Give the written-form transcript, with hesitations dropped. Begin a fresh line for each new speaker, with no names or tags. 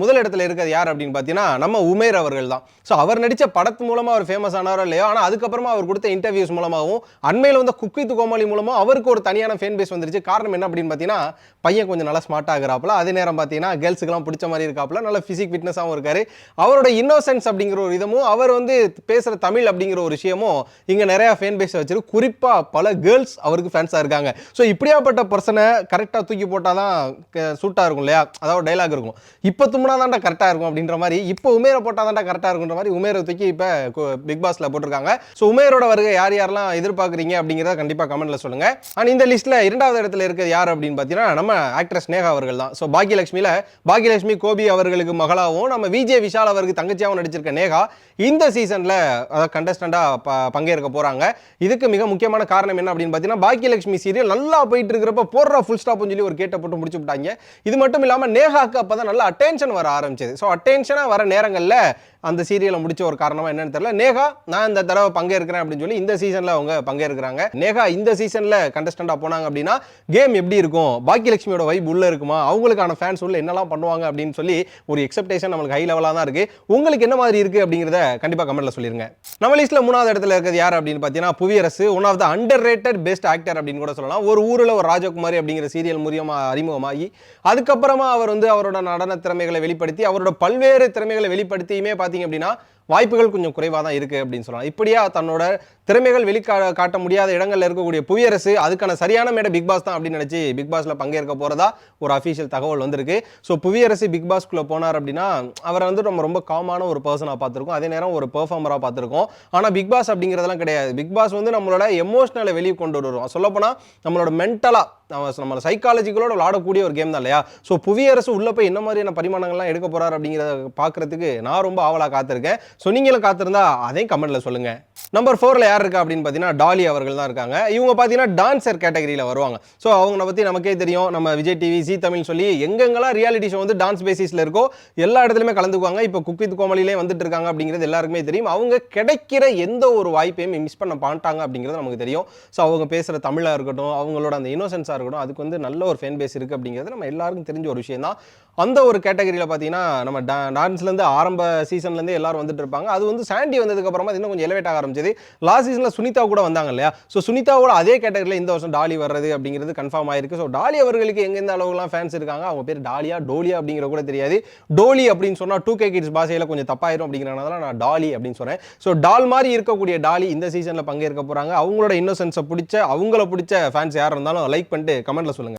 முதல் இடத்துல இருக்கிறது யார் அப்படின்னு பார்த்தீங்கன்னா நம்ம உமேர் அவர்கள் தான். ஸோ அவர் நடித்த படத்து மூலமாக அவர் ஃபேமஸ் ஆனாரோ இல்லையோ, ஆனால் அதுக்கப்புறமா அவர் கொடுத்த இன்டர்வியூஸ் மூலமாகவும் அண்மையில் வந்து குக் வித் கோமாளி மூலமாக அவருக்கு ஒரு தனியான ஃபேன் பேஸ் வந்துருச்சு. காரணம் என்ன அப்படின்னு பார்த்தீங்கன்னா, பையன் கொஞ்சம் நல்லா ஸ்மார்ட் ஆகிறாப்புல, அதே நேரம் பார்த்தீங்கன்னா கேர்ள்ஸுக்கெல்லாம் பிடிச்ச மாதிரி இருக்காப்புல, நல்ல ஃபிசிக் ஃபிட்னஸாகவும் இருக்காரு. அவரோட இன்னோசென்ஸ் அப்படிங்கிற ஒரு விதமும், அவர் வந்து பேசுகிற தமிழ் அப்படிங்கிற ஒரு விஷயமும் இங்கே நிறையா ஃபேன் பேஸ் வச்சிருக்கு. குறிப்பாக பல கேர்ள்ஸ் அவருக்கு ஃபேன்ஸாக இருக்காங்க. ஸோ இப்படியாப்பட்ட பர்சனை கரெக்டாக தூக்கி போட்டால் தான் சூட்டாக இருக்கும் இல்லையா, அதாவது டைலாக் இருக்கும். இப்போ தும்னா தான்டா கரெக்டாக இருக்கும் அப்படின்ற மாதிரி, இப்போ உமேரை போட்டால் தான்டா கரெக்டாக இருக்குன்ற மாதிரி உமேரை தூக்கி இப்போ பிக் பாஸ்ல போட்டிருக்காங்க. ஸோ உமேரோட வருகை யார் யாரெல்லாம் எதிர்பார்க்குறீங்க அப்படிங்கிறத கண்டிப்பாக கமெண்ட்ல சொல்லுங்க. அண்ட் இந்த லிஸ்ட்டில் இரண்டாவது இடத்துல இருக்கிறது யார் அப்படின்னு பார்த்தீங்கன்னா நம்ம ஆக்ட்ரஸ் நேஹா அவர்கள் தான். ஸோ பாக்யலட்சுமி கோபி அவர்களுக்கு மகளாகவும் நம்ம விஜே விஷால் அவருக்கு தங்கச்சியாகவும் நடிச்சிருக்க நேஹா இந்த சீசனில் கண்டஸ்டண்டாக பங்கேற்க போகிறாங்க. இதுக்கு மிக முக்கியமான காரணம் என்ன அப்படின்னு பார்த்தீங்கன்னா, பாக்யலட்சுமி சீரியல் நல்லா போயிட்டு இருக்கிறப்ப போடுற ஃபுல் ஸ்டாப்னு சொல்லி ஒரு கேட்டை போட்டு முடிச்சு விட்டாங்க. இது மட்டும் இல்லாமல் நேஹாக்கு அப்போ தான் நல்ல அட்டென்ஷன் வர ஆரம்பிச்சது. ஸோ அட்டென்ஷனாக வர நேரங்களில் அந்த சீரியலை முடிச்ச ஒரு காரணமாக என்னன்னு தெரியல, நேஹா நான் இந்த தடவை பங்கேற்கிறேன் அப்படின்னு சொல்லி இந்த சீசனில் அவங்க பங்கேற்கிறாங்க. நேஹா இந்த சீசனில் கண்டஸ்டண்டாக போனாங்க அப்படின்னா கேம் எப்படி இருக்கும், பாக்யலட்சுமியோட வைப் உள்ள இருக்குமா, அவங்களுக்கான ஃபேன்ஸ் உள்ள என்னெல்லாம் பண்ணுவாங்க அப்படின்னு சொல்லி ஒரு எக்ஸ்பெக்டேஷன் நம்மளுக்கு ஹை லெவலாக தான் இருக்கு. உங்களுக்கு என்ன மாதிரி இருக்கு அப்படிங்கிறத கண்டிப்பாக கமெண்ட்ல சொல்லிருங்க. நம்ம லிஸ்ட்ல மூணாவது இடத்துல இருக்கிறது யார் அப்படின்னு பார்த்தீங்கன்னா Puviyarasu. One of the underrated best actor அப்படின்னு கூட சொல்லலாம். ஒரு ஊரில் ஒரு ராஜகுமாரி அப்படிங்கிற சீரியல் மூலியமாக அறிமுகமாகி அதுக்கப்புறமா அவர் வந்து அவரோட நடன திறமைகளை வெளிப்படுத்தி அவரோட பல்வேறு திறமைகளை வெளிப்படுத்தியுமே பார்த்தீங்க அப்படின்னா வாய்ப்புகள் கொஞ்சம் குறைவாக தான் இருக்குது அப்படின்னு சொல்லலாம். இப்படியா தன்னோட திறமைகள் காட்ட முடியாத இடங்களில் இருக்கக்கூடிய புவியரசு அதுக்கான சரியான மேடை பிக் பாஸ் தான் அப்படின்னு நினச்சி பிக் பாஸில் பங்கேற்க போகிறதா ஒரு அஃபீஷியல் தகவல் வந்திருக்கு. ஸோ புவியரசு பிக் பாஸ்க்குள்ளே போனார் அப்படின்னா அவரை வந்து நம்ம ரொம்ப காமான ஒரு பர்சனாக பார்த்துருக்கோம், அதே நேரம் ஒரு பெர்ஃபார்மராக பார்த்துருக்கோம். ஆனால் பிக் பாஸ் அப்படிங்கிறதெல்லாம் கிடையாது. பிக் பாஸ் வந்து நம்மளோட எமோஷனலை வெளியே கொண்டு வருவோம். சொல்லப்போனால் நம்மளோட மென்டலாக நம்ம சைக்காலஜிகளோட விளாடக்கூடிய ஒரு கேம் தான் இல்லையா. ஸோ புவியரசு உள்ளே போய் என்ன மாதிரியான பரிமாணங்கள்லாம் எடுக்க போகிறார் அப்படிங்கிறத பார்க்குறதுக்கு நான் ரொம்ப ஆவலாக காத்திருக்கேன். ஸோ நீங்களும் காத்திருந்தா அதையும் கமெண்ட்ல சொல்லுங்க. நம்பர் 4ல யார் இருக்கா அப்படின்னு பார்த்தீங்கன்னா டாலி அவர்கள் தான் இருக்காங்க. இவங்க பார்த்தீங்கன்னா டான்சர் கேட்டகரியில் வருவாங்க. ஸோ அவங்கள பற்றி நமக்கே தெரியும். நம்ம விஜய் டிவி, ஜி தமிழ் சொல்லி எங்கெங்கெல்லாம் ரியாலிட்டி ஷோ வந்து டான்ஸ் பேசிஸில் இருக்கோ எல்லா இடத்துலையுமே கலந்துக்குவாங்க. இப்போ குக் வித் கோமாளிலே வந்துட்டு இருக்காங்க அப்படிங்கிறது எல்லாருக்குமே தெரியும். அவங்க கிடைக்கிற எந்த ஒரு வாய்ப்பையும் மிஸ் பண்ண மாட்டாங்க அப்படிங்கிறது நமக்கு தெரியும். ஸோ அவங்க பேசுகிற தமிழாக இருக்கட்டும், அவங்களோட அந்த இன்னோசென்ஸாக இருக்கட்டும், அதுக்கு வந்து நல்ல ஒரு ஃபேன் பேஸ் இருக்குது அப்படிங்கிறது நம்ம எல்லாருக்கும் தெரிஞ்ச ஒரு விஷயம் தான். அந்த ஒரு கேட்டகரியில் பார்த்தீங்கன்னா நம்ம டான்ஸ்லேருந்து ஆரம்ப சீசன்லேருந்து எல்லாரும் வந்துட்டு இருப்பாங்க. அது வந்து சாண்டி வந்ததுக்கு அப்புறமா இன்னும் கொஞ்சம் எலிவேட் ஆக ஆரம்பிச்சது. லாஸ்ட் சீசனில் சுனிதா கூட வந்தாங்க இல்லையா. ஸோ சுனிதாவோட அதே கேட்டகரியில் இந்த வருஷம் டாலி வர்றது அப்படிங்கிறது கன்ஃபார்ம் ஆயிருக்கு. ஸோ டாலி அவர்களுக்கு எங்கெந்த அளவுக்குலாம் ஃபேன்ஸ் இருக்காங்க, அவங்க பேர் டாலியா டோலியா அப்படிங்கிற கூட தெரியாது. டோலி அப்படின்னு சொன்னால் 2K கிட்ஸ் பாஷையில் கொஞ்சம் தப்பாயிரும் அப்படிங்கிறனால நான் டாலி அப்படின்னு சொன்னேன். ஸோ டால் மாதிரி இருக்கக்கூடிய டாலி இந்த சீசனில் பங்கேற்க போகிறாங்க. அவங்களோட இன்னோசென்ஸை அவங்கள பிடிச்ச ஃபேன்ஸ் யார் இருந்தாலும் லைக் பண்ணிட்டு கமெண்ட்ல சொல்லுங்க.